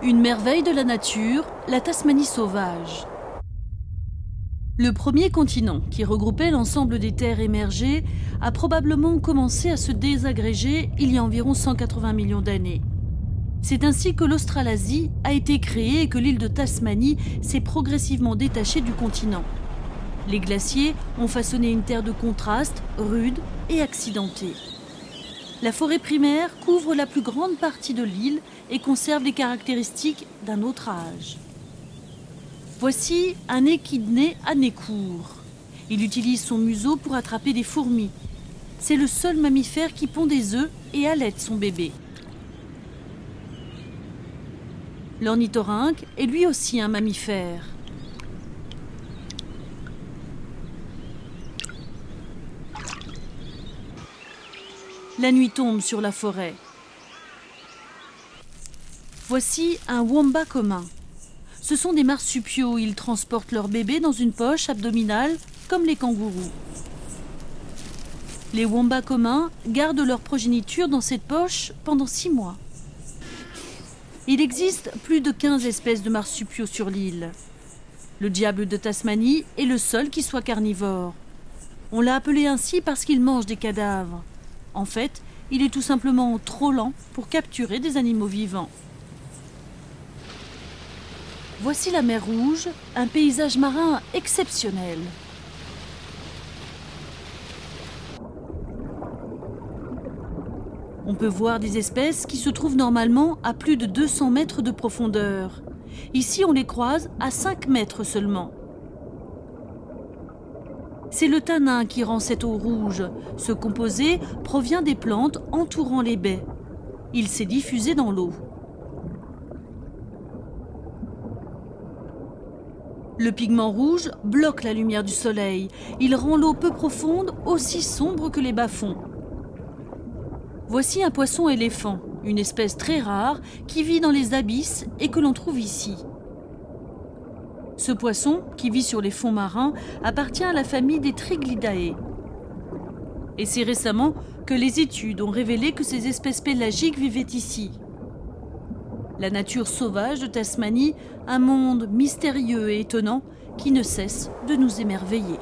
Une merveille de la nature, la Tasmanie sauvage. Le premier continent, qui regroupait l'ensemble des terres émergées, a probablement commencé à se désagréger il y a environ 180 millions d'années. C'est ainsi que l'Australasie a été créée et que l'île de Tasmanie s'est progressivement détachée du continent. Les glaciers ont façonné une terre de contraste, rude et accidentée. La forêt primaire couvre la plus grande partie de l'île et conserve les caractéristiques d'un autre âge. Voici un échidné à nez court. Il utilise son museau pour attraper des fourmis. C'est le seul mammifère qui pond des œufs et allaite son bébé. L'ornithorynque est lui aussi un mammifère. La nuit tombe sur la forêt. Voici un wombat commun. Ce sont des marsupiaux, ils transportent leur bébé dans une poche abdominale comme les kangourous. Les wombats communs gardent leur progéniture dans cette poche pendant 6 mois. Il existe plus de 15 espèces de marsupiaux sur l'île. Le diable de Tasmanie est le seul qui soit carnivore. On l'a appelé ainsi parce qu'il mange des cadavres. En fait, il est tout simplement trop lent pour capturer des animaux vivants. Voici la mer Rouge, un paysage marin exceptionnel. On peut voir des espèces qui se trouvent normalement à plus de 200 mètres de profondeur. Ici, on les croise à 5 mètres seulement. C'est le tanin qui rend cette eau rouge. Ce composé provient des plantes entourant les baies. Il s'est diffusé dans l'eau. Le pigment rouge bloque la lumière du soleil. Il rend l'eau peu profonde aussi sombre que les bas-fonds. Voici un poisson éléphant, une espèce très rare qui vit dans les abysses et que l'on trouve ici. Ce poisson, qui vit sur les fonds marins, appartient à la famille des Tryglidae. Et c'est récemment que les études ont révélé que ces espèces pélagiques vivaient ici. La nature sauvage de Tasmanie, un monde mystérieux et étonnant qui ne cesse de nous émerveiller.